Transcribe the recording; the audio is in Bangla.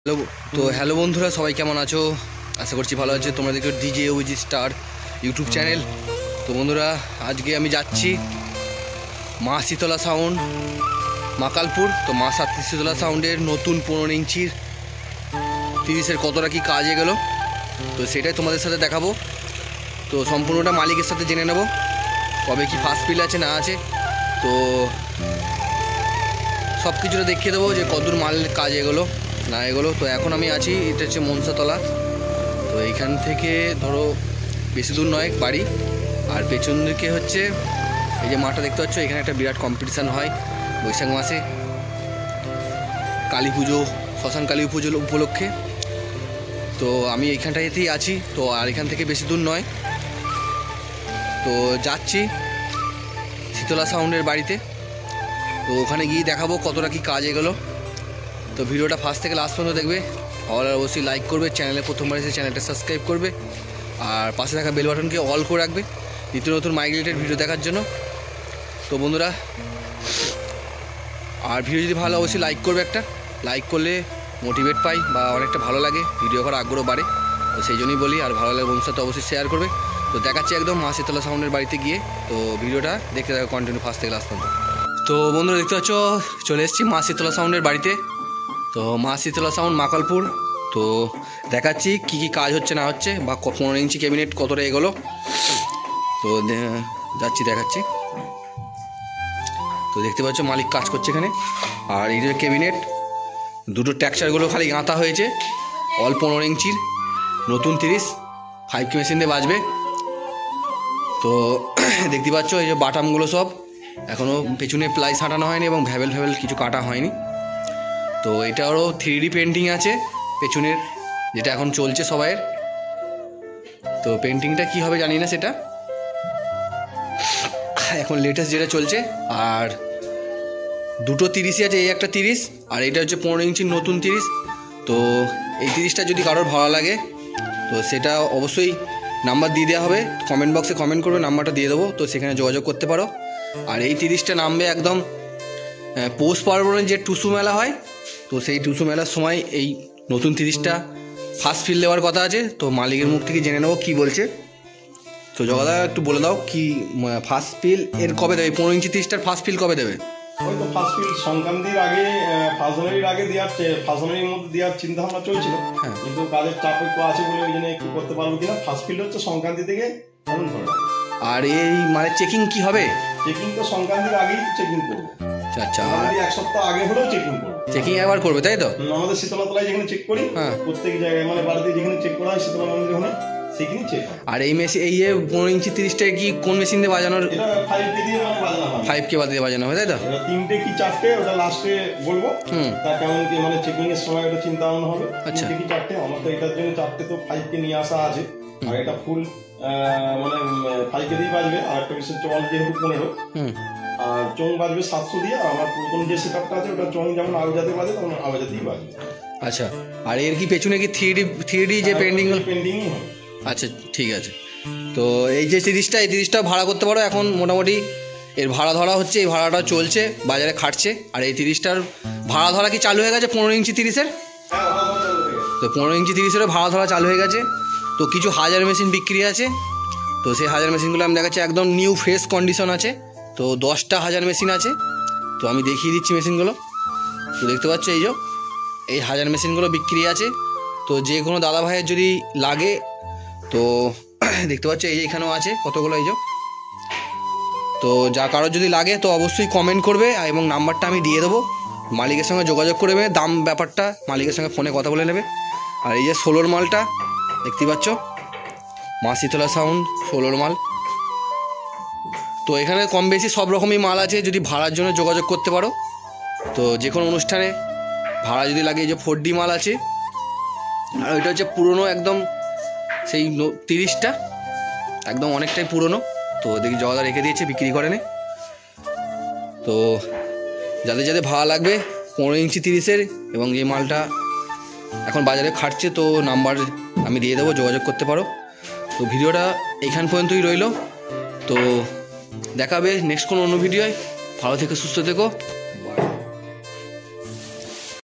হ্যালো। তো হ্যালো বন্ধুরা, সবাই কেমন আছো? আশা করছি ভালো আছে। তোমরা দেখো DJ OG star YouTube channel. তো বন্ধুরা, আজকে আমি যাচ্ছি মা শীতলা সাউন্ড মাকালপুর। তো মা শীতলা সাউন্ডের নতুন 15 ইঞ্চির 30-এর কতটা কি কাজ এগোলো, তো সেটাই তোমাদের সাথে দেখাবো। তো সম্পূর্ণটা মালিকের সাথে জেনে নেব কবে কি ফার্স্ট ফিল আছে না আছে। তো সব কিছুটা দেখিয়ে দেবো যে কতদূর মাল কাজ এগোলো না এগোলো। তো এখন আমি আছি, এটা হচ্ছে মনসাতলা। তো এইখান থেকে ধরো বেশি দূর নয় বাড়ি। আর পেছন দিকে হচ্ছে এই যে মাঠটা দেখতে পাচ্ছ, এখানে একটা বিরাট কম্পিটিশান হয় বৈশাখ মাসে কালী পুজো, শ্মশান কালী পুজো উপলক্ষে। তো আমি এইখানটাতেই আছি। তো আর এখান থেকে বেশি দূর নয়। তো যাচ্ছি শীতলা সাউন্ডের বাড়িতে। তো ওখানে গিয়ে দেখাবো কতটা কি কাজ এগোলো। তো ভিডিওটা ফার্স্ট থেকে লাস্ট পর্যন্ত দেখবে। আর অবশ্যই লাইক করবে, চ্যানেলে প্রথমবার এসে চ্যানেলটা সাবস্ক্রাইব করবে, আর পাশে থাকা বেল বাটনকে অল করে রাখবে নিত্য নতুন মাইক রিলেটেড ভিডিও দেখার জন্য। তো বন্ধুরা, আর ভিডিও যদি ভালো অবশ্যই লাইক করবে। একটা লাইক করলে মোটিভেট পাই বা অনেকটা ভালো লাগে, ভিডিও করার আগ্রহ বাড়ে। তো সেই জন্যই বলি, আর ভালো লাগে বন্ধুর সাথে অবশ্যই শেয়ার করবে। তো দেখাচ্ছি একদম মা শীতলা সাউন্ডের বাড়িতে গিয়ে। তো ভিডিওটা দেখতে থাকো কন্টিনিউ ফার্স্ট থেকে লাস্ট পর্যন্ত। তো বন্ধুরা দেখতে পাচ্ছ, চলে এসেছি মা শীতলা সাউন্ডের বাড়িতে। তো মা শীতলা সাউন্ড মাকালপুর। তো দেখাচ্ছি কি কি কাজ হচ্ছে না হচ্ছে, বা 15 ইঞ্চি ক্যাবিনেট কতটা এগোলো। তো যাচ্ছি দেখাচ্ছি। তো দেখতে পাচ্ছ মালিক কাজ করছে এখানে। আর এই যে ক্যাবিনেট দুটো টেক্সচারগুলো খালি গাঁথা হয়েছে, অল 15 ইঞ্চির নতুন 5K মেশিন দিয়ে বাজবে। তো দেখতে পাচ্ছ এই যে বাটামগুলো সব এখনও পেছনে প্লাই ছাটানো হয়নি এবং ভ্যাবেল কিছু কাটা হয়নি। তো এটারও 3D পেন্টিং আছে পেছনের, যেটা এখন চলছে সবাইয়ের। তো পেন্টিংটা কি হবে জানি না, সেটা এখন লেটেস্ট যেটা চলছে। আর দুটো 30ই আছে, এই একটা 30 আর এটা হচ্ছে 15 ইঞ্চির নতুন 30। তো এই 30টা যদি কারোর ভালো লাগে তো সেটা অবশ্যই নাম্বার দিয়ে দেওয়া হবে, কমেন্ট বক্সে কমেন্ট করবে, নাম্বারটা দিয়ে দেবো। তো সেখানে যোগাযোগ করতে পারো। আর এই 30টা নামবে একদম পৌষ পার্বণের যে টুসু মেলা হয়, তো সেই টুসু মেলার সময় এই নতুন 30টা ফার্স্ট ফিল দেওয়ার কথা আছে। তো মালিকের মুখ থেকে জেনে নেবো কী বলছে। তো জগাদা একটু বলে দাও কি ফার্স্ট ফিল এর কবে দেবে? 15 ইঞ্চি 30টার ফার্স্ট ফিল কবে দেবে? ওই তো ফার্স্ট ফিল সংক্রান্তির আগে, ফার্স্ট জানুয়ারির আগে দেওয়ার, ফার্স্ট জানুয়ারির মধ্যে দেওয়ার চিন্তা ভাবনা চলছিল। কিন্তু কাজের চাপ একটু আছে বলে ওই জন্য একটু করতে পারবো কিনা। ফার্স্ট ফিল হচ্ছে সংক্রান্তি থেকে এমন ধরে। আর এই মানে চেকিং কি হবে? চেকিং তো সংক্রান্তির আগেই চেকিং করবো। আচ্ছা, এক সপ্তাহ আগে হলেও চেকিং করবো। চেকিং একবার করবে তাই তো? আমাদের শীতলাতলায় যেখানে চেক করি, প্রত্যেক জায়গায় মানে বাড়িতে যেখানে চেক করা হয় শীতলা মন্দির ওখানে সেখানে চেক হয়। আর এই মেশিন, এই যে 15 ইঞ্চি 30টা কি কোন মেশিন দিয়ে বাজানোর? এটা 5K দিয়ে মানে বাজানো হয়। 5K দিয়ে বাজানো হয় তাই তো? এটা 3টে কি 4টে, ওটা লাস্টে বলবো। তার কেমন কি মানে চেকিং এর সময় ওটা চিন্তা ভাবনা হবে। 3টে কি 4টে, আমার তো এটার জন্য 4টে তো 5K নিয়ে আসা আছে। আর এটা ফুল মানে 5K দিয়ে বাজবে। আর একটা বিষয় চল যেহেতু 15, আর চং বাজবে 700 দিয়ে। আর আমার পুরোনো যে সেটআপটা আছে ওটা চং যেমন আওয়াজাতে বাজে তেমন আওয়াজাতেই বাজবে। আচ্ছা, আর এর কি পেছনে কি 3D যে পেন্ডিংই হবে? আচ্ছা ঠিক আছে। তো এই যে 30টা, এই 30টা ভাড়া করতে পারো। এখন মোটামুটি এর ভাড়া ধরা হচ্ছে, এই ভাড়াটা চলছে, বাজারে খাটছে। আর এই 30টার ভাড়া ধরা কি চালু হয়ে গেছে 15 ইঞ্চি 30-এর? তো 15 ইঞ্চি 30-এরও ভাড়া ধরা চালু হয়ে গেছে। তো কিছু হাজার মেশিন বিক্রি আছে। তো সেই হাজার মেশিনগুলো আমি দেখাচ্ছি, একদম নিউ ফ্রেশ কন্ডিশন আছে। তো 10টা হাজার মেশিন আছে। তো আমি দেখিয়ে দিচ্ছি মেশিনগুলো। তো দেখতে পাচ্ছ এই যে এই হাজার মেশিনগুলো বিক্রি আছে। তো যে কোনো দাদা ভাইয়ের যদি লাগে তো দেখতে পাচ্ছ এই যে এখানেও আছে কতগুলো এই যে। তো যা কারোর যদি লাগে তো অবশ্যই কমেন্ট করবে, এবং নাম্বারটা আমি দিয়ে দেবো। মালিকের সঙ্গে যোগাযোগ করবে, দাম ব্যাপারটা মালিকের সঙ্গে ফোনে কথা বলে নেবে। আর এই যে 16 মালটা দেখতে পাচ্ছ, মা শীতলা সাউন্ড 16 মাল। তো এখানে কম বেশি সব রকমই মাল আছে, যদি ভাড়ার জন্য যোগাযোগ করতে পারো। তো যে কোনো অনুষ্ঠানে ভাড়া যদি লাগে, এই যে 4D মাল আছে। আর ওইটা হচ্ছে পুরনো একদম, সেই 30টা একদম অনেকটাই পুরনো। তো দেখি জগাদা রেখে দিয়েছে, বিক্রি করে নে। তো যাদের ভাড়া লাগবে 15 ইঞ্চি 30-এর এবং এই মালটা এখন বাজারে খাটছে, তো নাম্বার আমি দিয়ে দেবো, যোগাযোগ করতে পারো। তো ভিডিওটা এইখান পর্যন্তই রইলো। তো দেখাবে নেক্সট কোনো অন্য ভিডিওয়। ভালো থেকো, সুস্থ থেকো।